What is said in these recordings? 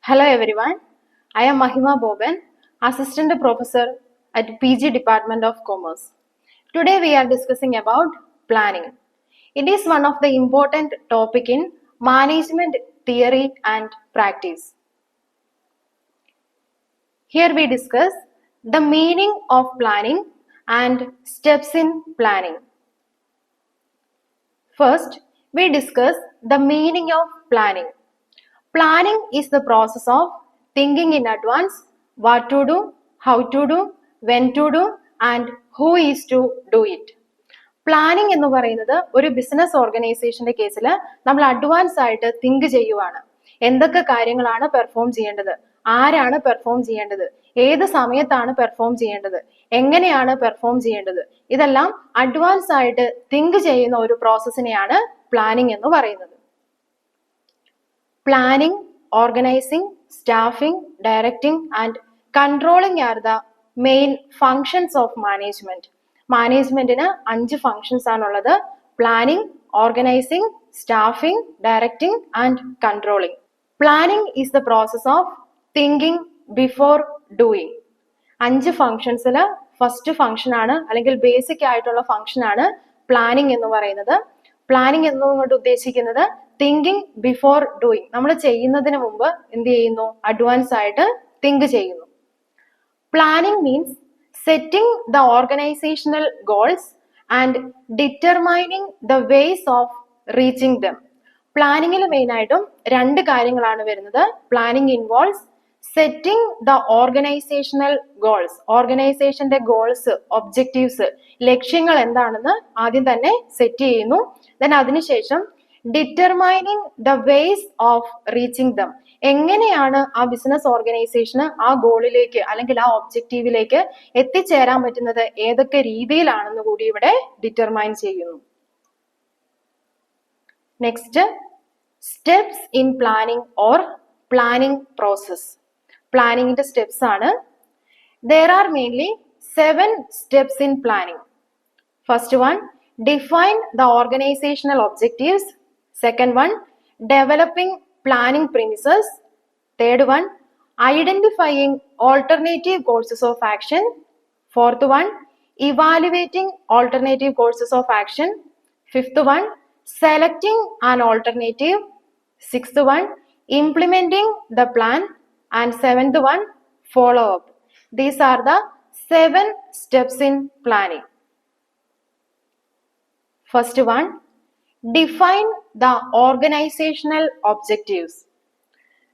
Hello everyone, I am Mahima Boban, Assistant Professor at PG Department of Commerce. Today we are discussing about planning. It is one of the important topic in management theory and practice. Here we discuss the meaning of planning and steps in planning. First, we discuss the meaning of planning. Planning is the process of thinking in advance what to do, how to do, when to do and who is to do it. Planning എന്ന് പറയുന്നത് ഒരു business ഓർഗനൈസേഷന്റെ കേസിൽ നമ്മൾ advance ആയിട്ട് think ചെയ്യുവാണ്. എന്തൊക്കെ കാര്യങ്ങളാണ് പെർഫോം ചെയ്യേണ്ടത്, ആരാണ് പെർഫോം ചെയ്യേണ്ടത്, ഏത് സമയത്താണ് പെർഫോം ചെയ്യേണ്ടത്, എങ്ങനെയാണ് പെർഫോം ചെയ്യേണ്ടത്, ഇതെല്ലാം അഡ്വാൻസ് ആയിട്ട് തിങ്ക് ചെയ്യുന്ന ഒരു പ്രോസസ്സിനെയാണ് പ്ലാനിങ് എന്ന് പറയുന്നത്. Planning, organizing, staffing, directing and controlling are the main functions of management. മാനേജ്മെന്റിന് 5 functions ആണുള്ളത്. Planning, organizing, staffing, directing and controlling. Planning is the process of thinking before doing. 5 functionsൽ ഫസ്റ്റ് ഫംഗ്ഷൻ ആണ് അല്ലെങ്കിൽ basic ആയിട്ടുള്ള function ആണ് planning എന്ന് പറയുന്നത്. Planning എന്നുകൊണ്ട് ഉദ്ദേശിക്കുന്നത് തിങ്കിങ് ബിഫോർ ഡൂയിങ്. നമ്മൾ ചെയ്യുന്നതിന് മുമ്പ് എന്ത് ചെയ്യുന്നു, അഡ്വാൻസ് ആയിട്ട് തിങ്ക് ചെയ്യുന്നു. Planning means setting the organisational goals and determining the ways of reaching them. പ്ലാനിങ്ങിൽ മെയിൻ ആയിട്ടും 2 കാര്യങ്ങളാണ് വരുന്നത്. Planning involves setting the organisational goals. ഓർഗനൈസേഷന്റെ ഗോൾസ്, ഒബ്ജക്റ്റീവ്സ്, ലക്ഷ്യങ്ങൾ എന്താണെന്ന് ആദ്യം തന്നെ സെറ്റ് ചെയ്യുന്നു. ദെൻ അതിനുശേഷം determining the ways of reaching them. എങ്ങനെയാണ് ആ ബിസിനസ് ഓർഗനൈസേഷന് ആ ഗോളിലേക്ക് അല്ലെങ്കിൽ ആ ഒബ്ജക്റ്റീവിലേക്ക് എത്തിച്ചേരാൻ പറ്റുന്നത്, ഏതൊക്കെ രീതിയിലാണെന്ന് കൂടി ഇവിടെ ഡിറ്റർമൈൻ ചെയ്യുന്നു. Next, steps in planning or planning process. പ്ലാനിങ്ങിന്റെ സ്റ്റെപ്സ് ആണ്. There are mainly 7 steps in planning. First one, define the organizational objectives. Second one, developing planning premises. Third one, identifying alternative courses of action. Fourth one, evaluating alternative courses of action. Fifth one, selecting an alternative. Sixth one, implementing the plan. And 7th one, follow up. These are the 7 steps in planning. First one, define the organizational objectives.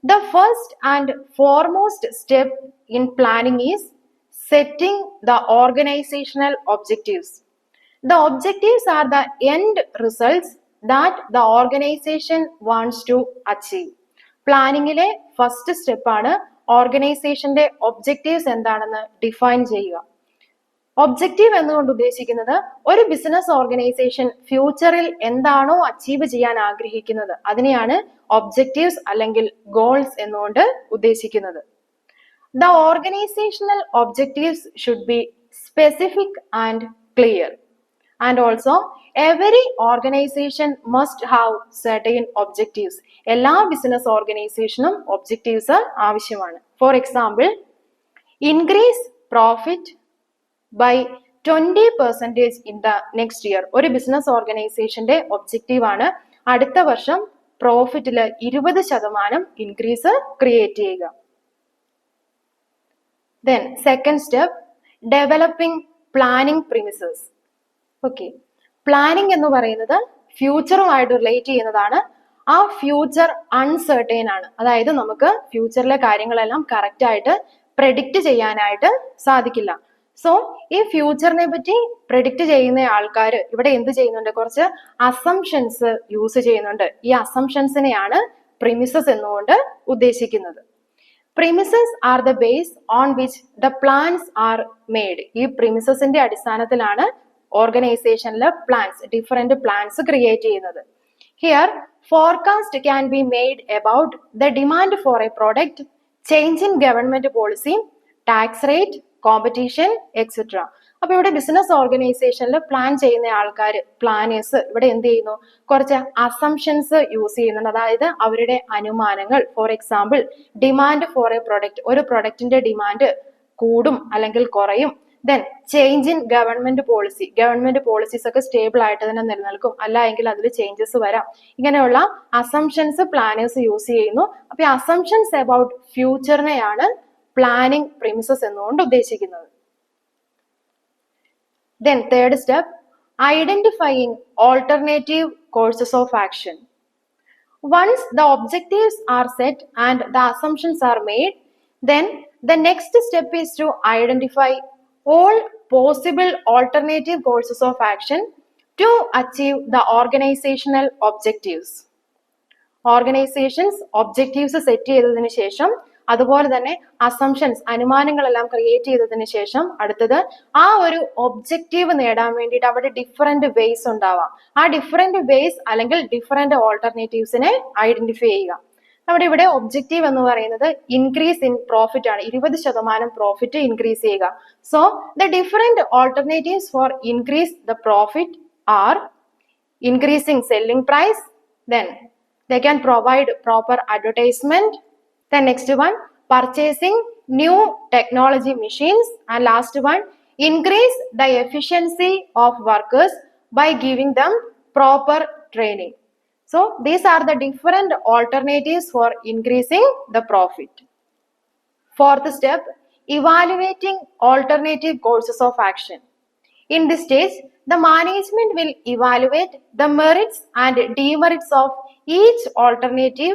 The first and foremost step in planning is setting the organizational objectives. The objectives are the end results that the organization wants to achieve. പ്ലാനിങ്ങിലെ first സ്റ്റെപ്പാണ് ഓർഗനൈസേഷന്റെ objectives എന്താണെന്ന് define ചെയ്യുക. Objective എന്നുകൊണ്ട് ഉദ്ദേശിക്കുന്നത് ഒരു business organisation ഫ്യൂച്ചറിൽ എന്താണോ അച്ചീവ് ചെയ്യാൻ ആഗ്രഹിക്കുന്നത് അതിനെയാണ് ഒബ്ജക്റ്റീവ്സ് അല്ലെങ്കിൽ ഗോൾസ് എന്നുകൊണ്ട് ഉദ്ദേശിക്കുന്നത്. The organisational objectives should be specific and clear. And also, every organization must have certain objectives. എല്ലാ ബിസിനസ് ഓർഗനൈസേഷനും ഒബ്ജക്റ്റീവ്സ് ആവശ്യമാണ്. For example, increase profit by 20% in the next year. ഒരു ബിസിനസ് ഓർഗനൈസേഷന്റെ ഒബ്ജക്റ്റീവ് ആണ് അടുത്ത വർഷം പ്രോഫിറ്റിൽ 20% ഇൻക്രീസ് ക്രിയേറ്റ് ചെയ്യുക. Then second step, developing planning premises. Okay, planning എന്ന് പറയുന്നത് ഫ്യൂച്ചറുമായിട്ട് റിലേറ്റ് ചെയ്യുന്നതാണ്. ആ ഫ്യൂച്ചർ അൺസർട്ടൈൻ ആണ്. അതായത് നമുക്ക് ഫ്യൂച്ചറിലെ കാര്യങ്ങളെല്ലാം കറക്റ്റ് ആയിട്ട് പ്രെഡിക്റ്റ് ചെയ്യാനായിട്ട് സാധിക്കില്ല. സോ ഈ ഫ്യൂച്ചറിനെ പറ്റി പ്രെഡിക്റ്റ് ചെയ്യുന്ന ആൾക്കാർ ഇവിടെ എന്ത് ചെയ്യുന്നുണ്ട്, കുറച്ച് അസംഷൻസ് യൂസ് ചെയ്യുന്നുണ്ട്. ഈ അസംഷൻസിനെയാണ് പ്രിമിസസ് എന്നുകൊണ്ട് ഉദ്ദേശിക്കുന്നത്. Premises are the base on which the plans are made. ഈ പ്രിമിസസിന്റെ അടിസ്ഥാനത്തിലാണ് ഓർഗനൈസേഷനിലെ പ്ലാൻസ്, ഡിഫറെന്റ് പ്ലാൻസ് ക്രിയേറ്റ് ചെയ്യുന്നത്. Here forecast can be made about the demand for a product, change in government policy, tax rate, competition etcetera. അപ്പൊ ഇവിടെ business ഓർഗനൈസേഷനിൽ plan ചെയ്യുന്ന ആൾക്കാർ, പ്ലാനേഴ്സ് ഇവിടെ എന്ത് ചെയ്യുന്നു, കുറച്ച് അസംഷൻസ് യൂസ് ചെയ്യുന്നുണ്ട്. അതായത് അവരുടെ അനുമാനങ്ങൾ. For example, demand for A product, ഒരു പ്രൊഡക്റ്റിന്റെ ഡിമാൻഡ് കൂടും അല്ലെങ്കിൽ കുറയും. Then change in government policy, government policies ഒക്കെ സ്റ്റേബിൾ ആയിട്ട് തന്നെ നിലനിൽക്കും, അല്ല എങ്കിൽ അതിൽ ചേഞ്ചസ് വരാം. ഇങ്ങനെയുള്ള അസംഷൻസ് പ്ലാനേഴ്സ് യൂസ് ചെയ്യുന്നു. അപ്പൊ ഈ അസംഷൻസ് അബൌട്ട് ഫ്യൂച്ചറിനെയാണ് പ്ലാനിങ് പ്രിമിസസ് എന്നുകൊണ്ട് ഉദ്ദേശിക്കുന്നത്. Then third step, identifying alternative courses of action. Once the objectives are set and the assumptions are made, then the next step is to identify all possible alternative courses of action to achieve the organizational objectives. Organizations objectives set ചെയ്തതിനു ശേഷം, അതുപോലെ തന്നെ assumptions, അനുമാനങ്ങളെല്ലാം create ചെയ്തതിനു ശേഷം അടുത്തത് ആ ഒരു objective നേടാൻ വേണ്ടിയിട്ട് അവിടെ ഡിഫറെന്റ് വേസ് ഉണ്ടാവാം. ആ ഡിഫറെന്റ് വേസ് അല്ലെങ്കിൽ ഡിഫറെന്റ് ഓൾട്ടർനേറ്റീവ്സിനെ ഐഡന്റിഫൈ ചെയ്യുക. നമ്മുടെ ഇവിടെ ഒബ്ജക്റ്റീവ് എന്ന് പറയുന്നത് ഇൻക്രീസ് ഇൻ പ്രോഫിറ്റ് ആണ്, 20% പ്രോഫിറ്റ് ഇൻക്രീസ് ചെയ്യുക. So the different alternatives for increase the profit are increasing selling price, then they can provide proper advertisement. Then next one, purchasing new technology machines, and last one, increase the efficiency of workers by giving them proper training. So these are the different alternatives for increasing the profit. Fourth step, evaluating alternative courses of action. In this stage, the management will evaluate the merits and demerits of each alternative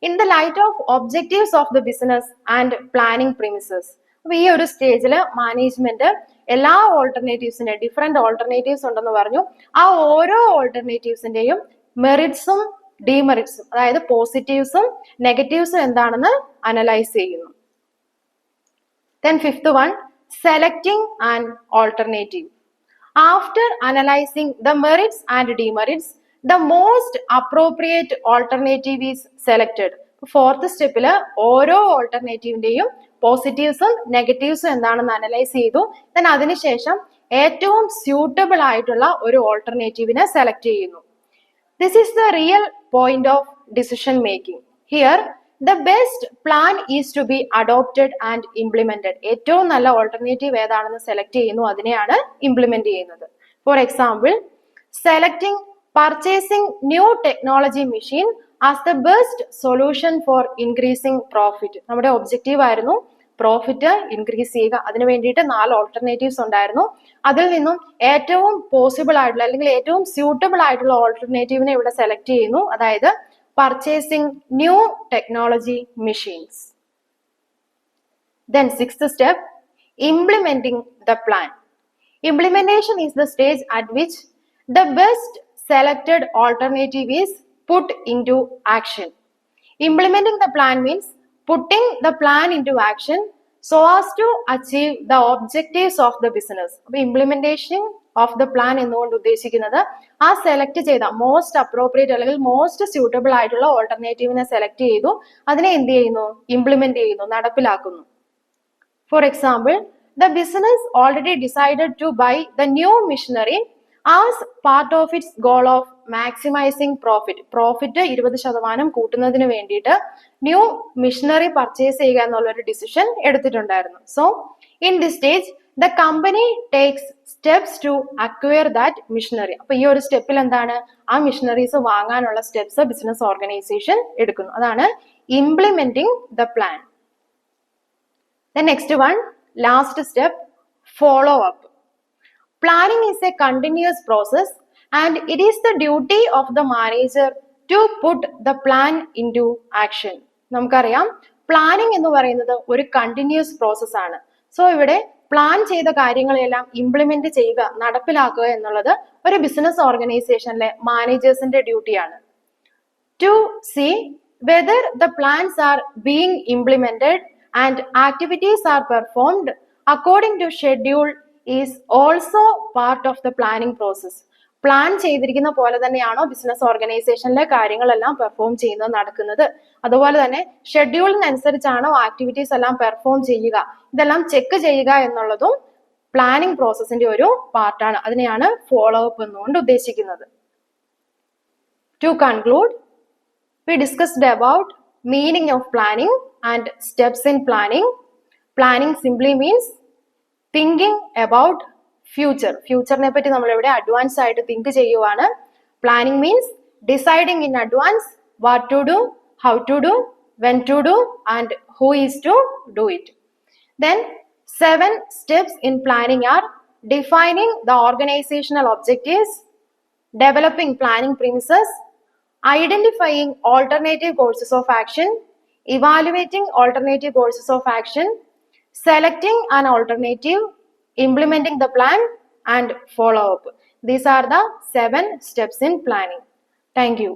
in the light of objectives of the business and planning premises. അപ്പോൾ ഈ ഒരു സ്റ്റേജിൽ management എല്ലാ ഓൾട്ടർനേറ്റീവ്സിന്റെ different alternatives ഉണ്ടെന്ന് പറഞ്ഞു. ആ ഓരോ ഓൾട്ടർനേറ്റീവ്സിന്റെയും മെറിറ്റ്സും ഡിമെറിറ്റ്സും, അതായത് പോസിറ്റീവ്സും നെഗറ്റീവ്സും എന്താണെന്ന് അനലൈസ് ചെയ്യുന്നു. Then fifth one, selecting an alternative. After analyzing the merits and demerits, the most appropriate alternative is selected. Fourth step ഓരോ ഓൾട്ടർനേറ്റീവിന്റെയും പോസിറ്റീവ്സും നെഗറ്റീവ്സും എന്താണെന്ന് അനലൈസ് ചെയ്തു. then അതിനുശേഷം ഏറ്റവും സ്യൂട്ടബിൾ ആയിട്ടുള്ള ഒരു ഓൾട്ടർനേറ്റീവിനെ സെലക്ട് ചെയ്യുന്നു. This is the real point of decision making. Here, the best plan is to be adopted and implemented. ഏറ്റവും നല്ല ഓൾട്ടർനേറ്റീവ് ഏതാണെന്ന് സെലക്ട് ചെയ്യുന്നു, അതിനെയാണ് ഇംപ്ലിമെന്റ് ചെയ്യുന്നത്. For example, selecting purchasing new technology machine as the best solution for increasing profit. നമ്മുടെ objective ആയിരുന്നു profit increase ചെയ്യുക. അതിനു വേണ്ടിയിട്ട് 4 ഓൾട്ടർനേറ്റീവ്സ് ഉണ്ടായിരുന്നു. അതിൽ നിന്നും ഏറ്റവും പോസിബിൾ ആയിട്ടുള്ള അല്ലെങ്കിൽ ഏറ്റവും സ്യൂട്ടബിൾ ആയിട്ടുള്ള ഓൾട്ടർനേറ്റീവിനെ ഇവിടെ സെലക്ട് ചെയ്യുന്നു, അതായത് purchasing new technology machines. Then sixth step, implementing the plan. Implementation is the stage at which the best selected alternative is put into action. Implementing the plan means putting the plan into action so as to achieve the objectives of the business. Implementation of the plan എന്നുകൊണ്ട് ഉദ്ദേശിക്കുന്നത് ആ select ചെയ്ത most appropriate അല്ലെങ്കിൽ most suitable ആയിട്ടുള്ള ഓൾട്ടർനേറ്റീവിനെ select ചെയ്തു, അതിനെ എന്ത് ചെയ്യുന്നു, ഇംപ്ലിമെന്റ് ചെയ്യുന്നു, നടപ്പിലാക്കുന്നു. For example, the business already decided to buy the new machinery as part of its goal of maximizing profit. Profit 20% കൂട്ടുന്നതിന് വേണ്ടിയിട്ട് ന്യൂ മിഷനറി പർച്ചേസ് ചെയ്യുക എന്നുള്ള ഒരു ഡിസിഷൻ എടുത്തിട്ടുണ്ടായിരുന്നു. So in this stage the company takes steps to acquire that machinery. അപ്പൊ ഈ ഒരു സ്റ്റെപ്പിൽ എന്താണ്, ആ മിഷനറീസ് വാങ്ങാനുള്ള സ്റ്റെപ്സ് ബിസിനസ് ഓർഗനൈസേഷൻ എടുക്കുന്നു. അതാണ് implementing the plan. The next one, last step, follow up. Planning is a continuous process and it is the duty of the manager to put the plan into action. നമുക്കറിയാം planning എന്ന് പറയുന്നത് ഒരു continuous process ആണ്. So ഇവിടെ plan ചെയ്ത കാര്യങ്ങളെല്ലാം implement ചെയ്യുക, നടപ്പിലാക്കുക എന്നുള്ളത് ഒരു ബിസിനസ് ഓർഗനൈസേഷനിലെ മാനേജേഴ്സിന്റെ ഡ്യൂട്ടിയാണ്. To see whether the plans are being implemented and activities are performed according to schedule is also part of the planning process. Plan ചെയ്തിരിക്കുന്ന പോലെ തന്നെയാണോ ബിസിനസ് ഓർഗനൈസേഷനിലെ കാര്യങ്ങളെല്ലാം പെർഫോം ചെയ്യുന്നത്, നടക്കുന്നത്, അതുപോലെ തന്നെ ഷെഡ്യൂളിനനുസരിച്ചാണോ ആക്ടിവിറ്റീസ് എല്ലാം പെർഫോം ചെയ്യുക, ഇതെല്ലാം ചെക്ക് ചെയ്യുക എന്നുള്ളതും പ്ലാനിംഗ് പ്രോസസ്സിന്റെ ഒരു പാർട്ടാണ്. അതിനെയാണ് ഫോളോ അപ്പ് എന്നുകൊണ്ട് ഉദ്ദേശിക്കുന്നത്. To conclude, we discussed about meaning of planning and steps in planning. Planning simply means thinking about future. ഫ്യൂച്ചറിനെ പറ്റി നമ്മൾ ഇവിടെ അഡ്വാൻസ് ആയിട്ട് തിങ്ക് ചെയ്യുവാണ്. Planning means deciding in advance what to do, how to do, when to do and who is to do it. Then 7 steps in planning are defining the organizational objectives, developing planning premises, identifying alternative courses of action, evaluating alternative courses of action, selecting an alternative, implementing the plan and follow up. These are the 7 steps in planning. Thank you.